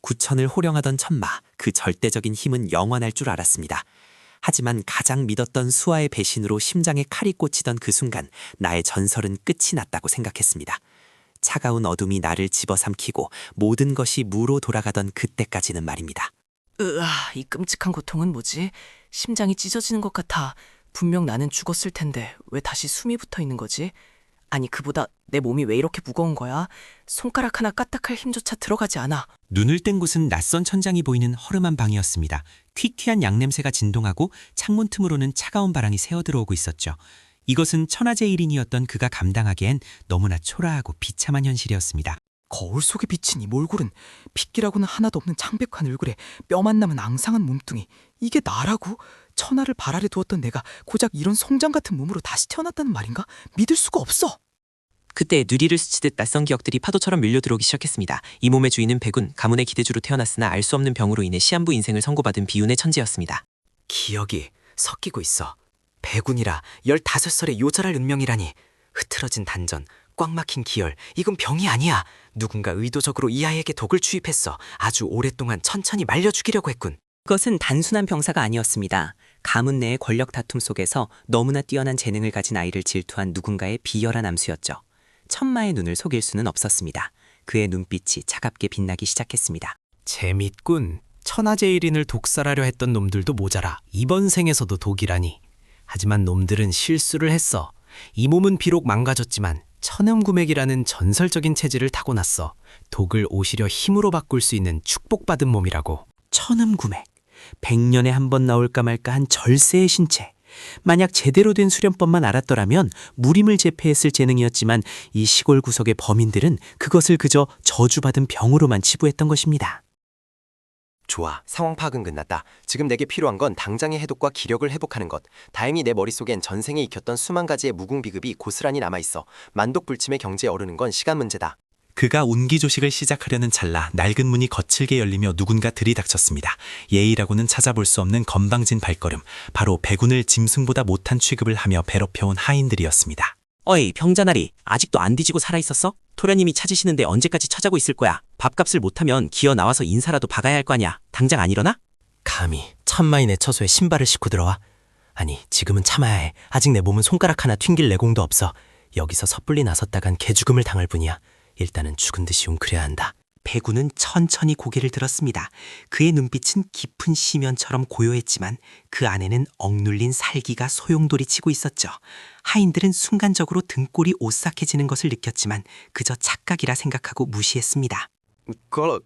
구천을 호령하던 천마, 그 절대적인 힘은 영원할 줄 알았습니다. 하지만 가장 믿었던 수아의 배신으로 심장에 칼이 꽂히던 그 순간 나의 전설은 끝이 났다고 생각했습니다. 차가운 어둠이 나를 집어삼키고 모든 것이 무로 돌아가던 그때까지는 말입니다. 이 끔찍한 고통은 뭐지? 심장이 찢어지는 것 같아. 분명 나는 죽었을 텐데 왜 다시 숨이 붙어 있는 거지? 아니, 그보다 내 몸이 왜 이렇게 무거운 거야? 손가락 하나 까딱할 힘조차 들어가지 않아. 눈을 뗀 곳은 낯선 천장이 보이는 허름한 방이었습니다. 퀴퀴한 양냄새가 진동하고 창문 틈으로는 차가운 바람이 새어들어오고 있었죠. 이것은 천하제 1인이었던 그가 감당하기엔 너무나 초라하고 비참한 현실이었습니다. 거울 속에 비친 이 몰골은 핏기라고는 하나도 없는 창백한 얼굴에 뼈만 남은 앙상한 몸뚱이. 이게 나라고? 천하를 발 아래 두었던 내가 고작 이런 송장 같은 몸으로 다시 태어났다는 말인가? 믿을 수가 없어. 그때 누리를 스치듯 낯선 기억들이 파도처럼 밀려들어오기 시작했습니다. 이 몸의 주인은 백운, 가문의 기대주로 태어났으나 알 수 없는 병으로 인해 시한부 인생을 선고받은 비운의 천재였습니다. 기억이 섞이고 있어. 백운이라 15살의 요절할 운명이라니. 흐트러진 단전, 꽉 막힌 기혈, 이건 병이 아니야. 누군가 의도적으로 이 아이에게 독을 주입했어. 아주 오랫동안 천천히 말려 죽이려고 했군. 그것은 단순한 병사가 아니었습니다. 가문 내의 권력 다툼 속에서 너무나 뛰어난 재능을 가진 아이를 질투한 누군가의 비열한 암수였죠. 천마의 눈을 속일 수는 없었습니다. 그의 눈빛이 차갑게 빛나기 시작했습니다. 재밌군. 천하제 1인을 독살하려 했던 놈들도 모자라 이번 생에서도 독이라니. 하지만 놈들은 실수를 했어. 이 몸은 비록 망가졌지만 천음구맥이라는 전설적인 체질을 타고났어. 독을 오히려 힘으로 바꿀 수 있는 축복받은 몸이라고. 천음구맥, 100년에 한 번 나올까 말까 한 절세의 신체. 만약 제대로 된 수련법만 알았더라면 무림을 제패했을 재능이었지만 이 시골 구석의 범인들은 그것을 그저 저주받은 병으로만 치부했던 것입니다. 좋아, 상황 파악은 끝났다. 지금 내게 필요한 건 당장의 해독과 기력을 회복하는 것. 다행히 내 머릿속엔 전생에 익혔던 수만 가지의 무궁비급이 고스란히 남아있어. 만독불침의 경지에 오르는 건 시간 문제다. 그가 운기조식을 시작하려는 찰나 낡은 문이 거칠게 열리며 누군가 들이닥쳤습니다. 예의라고는 찾아볼 수 없는 건방진 발걸음, 바로 백운을 짐승보다 못한 취급을 하며 괴롭혀온 하인들이었습니다. 어이, 병자나리, 아직도 안 뒤지고 살아있었어? 토련님이 찾으시는데 언제까지 찾아고 있을 거야? 밥값을 못하면 기어 나와서 인사라도 박아야 할 거 아냐? 당장 안 일어나? 감히 천마인의 처소에 신발을 싣고 들어와? 아니, 지금은 참아야 해. 아직 내 몸은 손가락 하나 튕길 내공도 없어. 여기서 섣불리 나섰다간 개죽음을 당할 뿐이야. 일단은 죽은 듯이 웅크려야 한다. 백운은 천천히 고개를 들었습니다. 그의 눈빛은 깊은 시면처럼 고요했지만 그 안에는 억눌린 살기가 소용돌이치고 있었죠. 하인들은 순간적으로 등골이 오싹해지는 것을 느꼈지만 그저 착각이라 생각하고 무시했습니다. 꼴럭.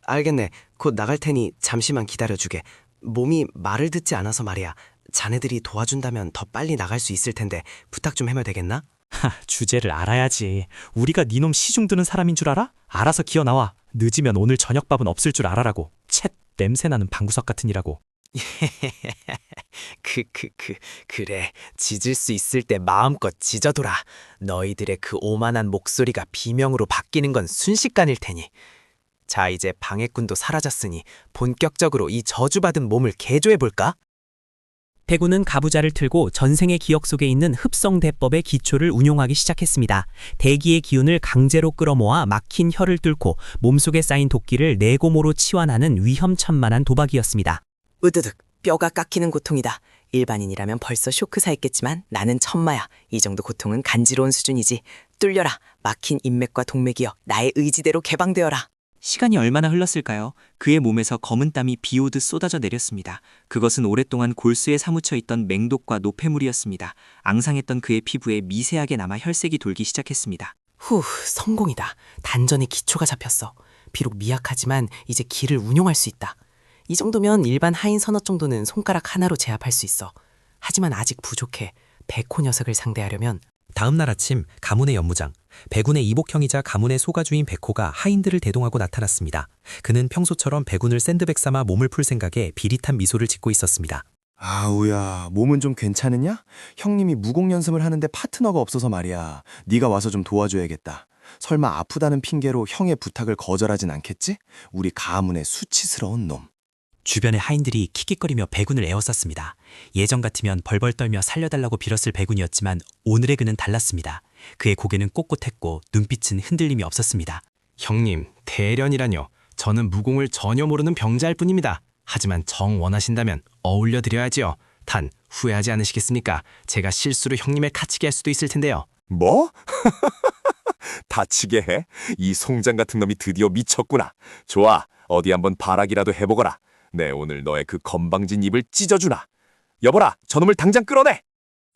알겠네. 곧 나갈 테니 잠시만 기다려주게. 몸이 말을 듣지 않아서 말이야. 자네들이 도와준다면 더 빨리 나갈 수 있을 텐데 부탁 좀 해면 되겠나? 주제를 알아야지. 우리가 니놈 시중 드는 사람인 줄 알아? 알아서 기어 나와. 늦으면 오늘 저녁밥은 없을 줄 알아라고. 쳇, 냄새나는 방구석 같으니라고. 그래. 짖을 수 있을 때 마음껏 짖어둬라. 너희들의 그 오만한 목소리가 비명으로 바뀌는 건 순식간일 테니. 자, 이제 방해꾼도 사라졌으니 본격적으로 이 저주받은 몸을 개조해볼까? 백운은 가부좌를 틀고 전생의 기억 속에 있는 흡성대법의 기초를 운용하기 시작했습니다. 대기의 기운을 강제로 끌어모아 막힌 혀를 뚫고 몸속에 쌓인 도끼를 내고모로 치환하는 위험천만한 도박이었습니다. 으드득, 뼈가 깎이는 고통이다. 일반인이라면 벌써 쇼크사했겠지만 나는 천마야. 이 정도 고통은 간지러운 수준이지. 뚫려라. 막힌 인맥과 동맥이여 나의 의지대로 개방되어라. 시간이 얼마나 흘렀을까요? 그의 몸에서 검은 땀이 비오듯 쏟아져 내렸습니다. 그것은 오랫동안 골수에 사무쳐 있던 맹독과 노폐물이었습니다. 앙상했던 그의 피부에 미세하게 남아 혈색이 돌기 시작했습니다. 성공이다. 단전의 기초가 잡혔어. 비록 미약하지만 이제 기를 운용할 수 있다. 이 정도면 일반 하인 서너 정도는 손가락 하나로 제압할 수 있어. 하지만 아직 부족해. 백호 녀석을 상대하려면. 다음 날 아침 가문의 연무장, 백운의 이복형이자 가문의 소가주인 백호가 하인들을 대동하고 나타났습니다. 그는 평소처럼 백운을 샌드백 삼아 몸을 풀 생각에 비릿한 미소를 짓고 있었습니다. 아우야, 몸은 좀 괜찮으냐? 형님이 무공 연습을 하는데 파트너가 없어서 말이야. 네가 와서 좀 도와줘야겠다. 설마 아프다는 핑계로 형의 부탁을 거절하진 않겠지? 우리 가문의 수치스러운 놈. 주변의 하인들이 킥킥거리며 백운을 에워쌌습니다. 예전 같으면 벌벌 떨며 살려달라고 빌었을 백운이었지만 오늘의 그는 달랐습니다. 그의 고개는 꼿꼿했고 눈빛은 흔들림이 없었습니다. 형님, 대련이라뇨. 저는 무공을 전혀 모르는 병자일 뿐입니다. 하지만 정 원하신다면 어울려 드려야지요. 단 후회하지 않으시겠습니까? 제가 실수로 형님을 갇히게 할 수도 있을 텐데요. 뭐? 다치게 해? 이 송장 같은 놈이 드디어 미쳤구나. 좋아, 어디 한번 발악이라도 해보거라. 내 오늘 너의 그 건방진 입을 찢어주나. 여보라, 저놈을 당장 끌어내!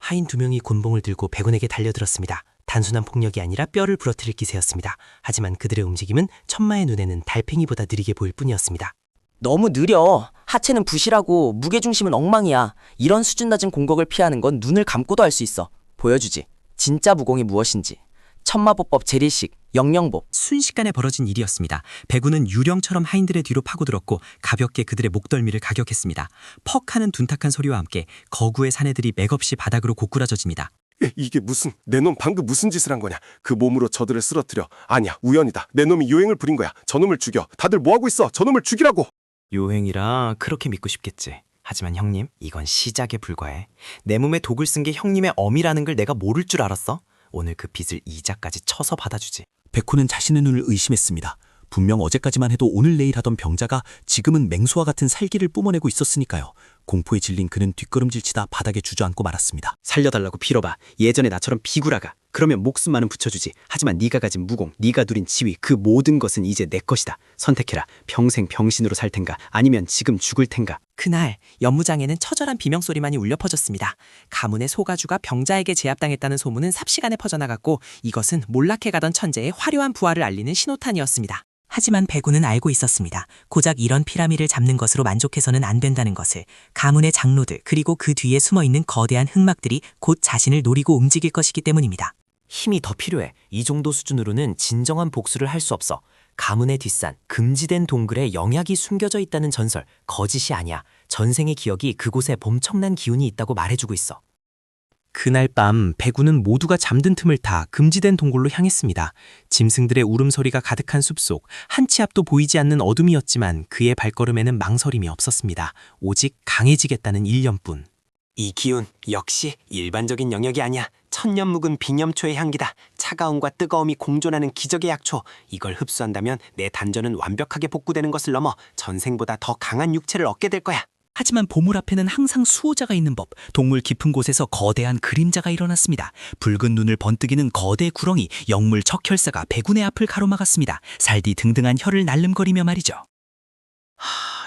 하인 두 명이 곤봉을 들고 백운에게 달려들었습니다. 단순한 폭력이 아니라 뼈를 부러뜨릴 기세였습니다. 하지만 그들의 움직임은 천마의 눈에는 달팽이보다 느리게 보일 뿐이었습니다. 너무 느려. 하체는 부실하고 무게중심은 엉망이야. 이런 수준 낮은 공격을 피하는 건 눈을 감고도 할 수 있어. 보여주지. 진짜 무공이 무엇인지. 천마보법 제릴식, 영영법. 순식간에 벌어진 일이었습니다. 백운은 유령처럼 하인들의 뒤로 파고들었고 가볍게 그들의 목덜미를 가격했습니다. 퍽 하는 둔탁한 소리와 함께 거구의 사내들이 맥없이 바닥으로 고꾸라져집니다. 이게 무슨, 내 놈 방금 무슨 짓을 한 거냐? 그 몸으로 저들을 쓰러뜨려. 아니야, 우연이다. 내 놈이 요행을 부린 거야. 저놈을 죽여. 다들 뭐하고 있어? 저놈을 죽이라고! 요행이라 그렇게 믿고 싶겠지. 하지만 형님, 이건 시작에 불과해. 내 몸에 독을 쓴 게 형님의 엄이라는 걸 내가 모를 줄 알았어? 오늘 그 빚을 이자까지 쳐서 받아주지. 백호는 자신의 눈을 의심했습니다. 분명 어제까지만 해도 오늘 내일 하던 병자가 지금은 맹수와 같은 살기를 뿜어내고 있었으니까요. 공포에 질린 그는 뒷걸음질치다 바닥에 주저앉고 말았습니다. 살려달라고 빌어봐. 예전에 나처럼 비굴하가. 그러면 목숨만은 붙여주지. 하지만 네가 가진 무공, 네가 누린 지위, 그 모든 것은 이제 내 것이다. 선택해라. 평생 병신으로 살 텐가, 아니면 지금 죽을 텐가. 그날 연무장에는 처절한 비명소리만이 울려 퍼졌습니다. 가문의 소가주가 병자에게 제압당했다는 소문은 삽시간에 퍼져나갔고 이것은 몰락해 가던 천재의 화려한 부활을 알리는 신호탄이었습니다. 하지만 백운은 알고 있었습니다. 고작 이런 피라미를 잡는 것으로 만족해서는 안 된다는 것을. 가문의 장로들 그리고 그 뒤에 숨어있는 거대한 흑막들이 곧 자신을 노리고 움직일 것이기 때문입니다. 힘이 더 필요해. 이 정도 수준으로는 진정한 복수를 할 수 없어. 가문의 뒷산, 금지된 동굴에 영약이 숨겨져 있다는 전설, 거짓이 아니야. 전생의 기억이 그곳에 엄청난 기운이 있다고 말해주고 있어. 그날 밤 백운은 모두가 잠든 틈을 타 금지된 동굴로 향했습니다. 짐승들의 울음소리가 가득한 숲속, 한 치 앞도 보이지 않는 어둠이었지만 그의 발걸음에는 망설임이 없었습니다. 오직 강해지겠다는 일념뿐. 이 기운 역시 일반적인 영역이 아니야. 천년 묵은 빙염초의 향기다. 차가움과 뜨거움이 공존하는 기적의 약초. 이걸 흡수한다면 내 단전은 완벽하게 복구되는 것을 넘어 전생보다 더 강한 육체를 얻게 될 거야. 하지만 보물 앞에는 항상 수호자가 있는 법. 동물 깊은 곳에서 거대한 그림자가 일어났습니다. 붉은 눈을 번뜩이는 거대 구렁이, 영물 적혈사가 백운의 앞을 가로막았습니다. 살디 등등한 혀를 날름거리며 말이죠.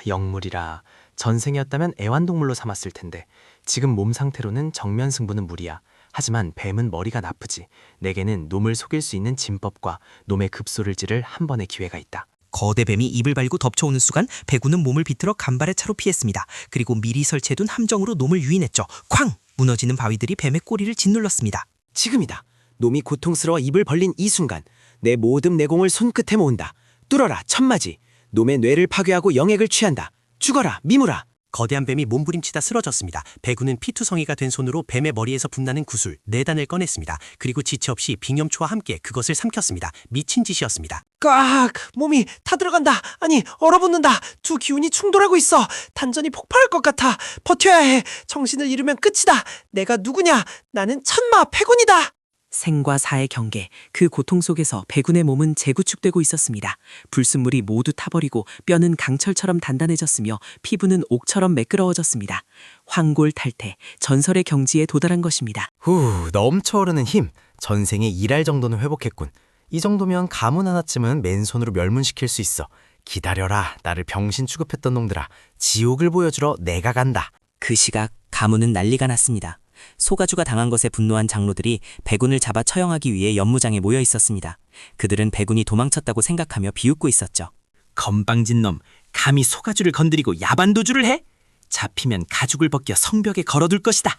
영물이라. 전생이었다면 애완동물로 삼았을 텐데 지금 몸 상태로는 정면 승부는 무리야. 하지만 뱀은 머리가 나쁘지. 내게는 놈을 속일 수 있는 진법과 놈의 급소를 찌를 한 번의 기회가 있다. 거대 뱀이 입을 발고 덮쳐오는 순간 백운은 몸을 비틀어 간발의 차로 피했습니다. 그리고 미리 설치해둔 함정으로 놈을 유인했죠. 쾅! 무너지는 바위들이 뱀의 꼬리를 짓눌렀습니다. 지금이다. 놈이 고통스러워 입을 벌린 이 순간 내 모든 내공을 손끝에 모은다. 뚫어라 천마지. 놈의 뇌를 파괴하고 영액을 취한다. 죽어라 미무라. 거대한 뱀이 몸부림치다 쓰러졌습니다. 백운은 피투성이가 된 손으로 뱀의 머리에서 분나는 구슬 4단을 꺼냈습니다. 그리고 지체 없이 빙염초와 함께 그것을 삼켰습니다. 미친 짓이었습니다. 꽉! 몸이 다 들어간다. 아니 얼어붙는다. 두 기운이 충돌하고 있어. 단전이 폭발할 것 같아. 버텨야 해. 정신을 잃으면 끝이다. 내가 누구냐? 나는 천마 백운이다. 생과 사의 경계, 그 고통 속에서 백운의 몸은 재구축되고 있었습니다. 불순물이 모두 타버리고 뼈는 강철처럼 단단해졌으며 피부는 옥처럼 매끄러워졌습니다. 황골탈태, 전설의 경지에 도달한 것입니다. 후, 넘쳐오르는 힘. 전생에 일할 정도는 회복했군. 이 정도면 가문 하나쯤은 맨손으로 멸문시킬 수 있어. 기다려라. 나를 병신 취급했던 놈들아. 지옥을 보여주러 내가 간다. 그 시각 가문은 난리가 났습니다. 소가주가 당한 것에 분노한 장로들이 백운을 잡아 처형하기 위해 연무장에 모여 있었습니다. 그들은 백운이 도망쳤다고 생각하며 비웃고 있었죠. 건방진 놈, 감히 소가주를 건드리고 야반도주를 해? 잡히면 가죽을 벗겨 성벽에 걸어둘 것이다.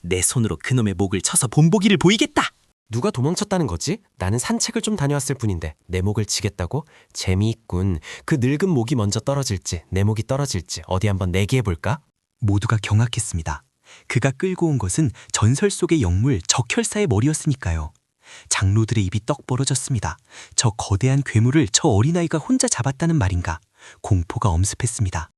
내 손으로 그놈의 목을 쳐서 본보기를 보이겠다. 누가 도망쳤다는 거지? 나는 산책을 좀 다녀왔을 뿐인데 내 목을 치겠다고? 재미있군. 그 늙은 목이 먼저 떨어질지 내 목이 떨어질지 어디 한번 내기해볼까? 모두가 경악했습니다. 그가 끌고 온 것은 전설 속의 영물 적혈사의 머리였으니까요. 장로들의 입이 떡 벌어졌습니다. 저 거대한 괴물을 저 어린아이가 혼자 잡았다는 말인가? 공포가 엄습했습니다.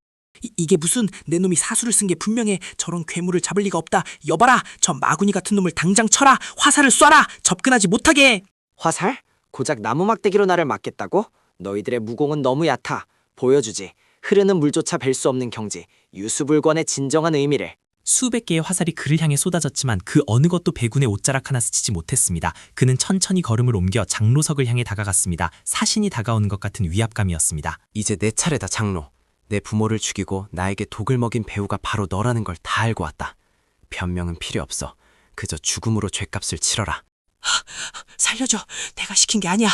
이게 무슨, 내 놈이 사수를 쓴 게 분명해. 저런 괴물을 잡을 리가 없다. 여봐라, 저 마구니 같은 놈을 당장 쳐라. 화살을 쏴라. 접근하지 못하게. 화살? 고작 나무 막대기로 나를 막겠다고? 너희들의 무공은 너무 얕아. 보여주지. 흐르는 물조차 뵐 수 없는 경지, 유수불권의 진정한 의미를. 수백 개의 화살이 그를 향해 쏟아졌지만 그 어느 것도 배군의 옷자락 하나 스치지 못했습니다. 그는 천천히 걸음을 옮겨 장로석을 향해 다가갔습니다. 사신이 다가오는 것 같은 위압감이었습니다. 이제 내 차례다, 장로. 내 부모를 죽이고 나에게 독을 먹인 배우가 바로 너라는 걸 다 알고 왔다. 변명은 필요 없어. 그저 죽음으로 죗값을 치러라. 살려줘. 내가 시킨 게 아니야.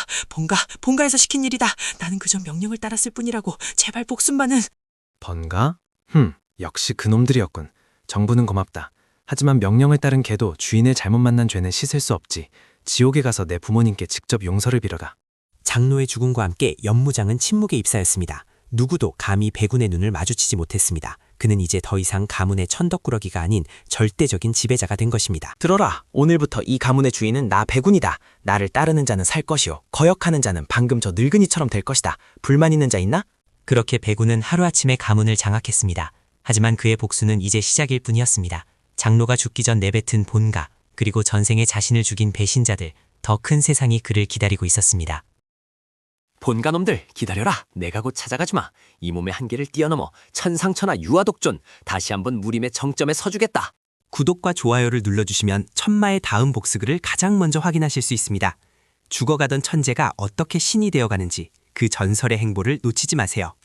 본가에서 시킨 일이다. 나는 그저 명령을 따랐을 뿐이라고. 제발 복순만은. 번가? 역시 그놈들이었군. 정부는 고맙다. 하지만 명령을 따른 개도 주인을 잘못 만난 죄는 씻을 수 없지. 지옥에 가서 내 부모님께 직접 용서를 빌어가. 장로의 죽음과 함께 연무장은 침묵에 입사였습니다. 누구도 감히 배군의 눈을 마주치지 못했습니다. 그는 이제 더 이상 가문의 천덕꾸러기가 아닌 절대적인 지배자가 된 것입니다. 들어라. 오늘부터 이 가문의 주인은 나 배군이다. 나를 따르는 자는 살 것이요. 거역하는 자는 방금 저 늙은이처럼 될 것이다. 불만 있는 자 있나? 그렇게 배군은 하루아침에 가문을 장악했습니다. 하지만 그의 복수는 이제 시작일 뿐이었습니다. 장로가 죽기 전 내뱉은 본가, 그리고 전생에 자신을 죽인 배신자들, 더 큰 세상이 그를 기다리고 있었습니다. 본가놈들 기다려라. 내가 곧 찾아가주마. 이 몸의 한계를 뛰어넘어 천상천하 유아독존 다시 한번 무림의 정점에 서주겠다. 구독과 좋아요를 눌러주시면 천마의 다음 복수글을 가장 먼저 확인하실 수 있습니다. 죽어가던 천재가 어떻게 신이 되어가는지 그 전설의 행보를 놓치지 마세요.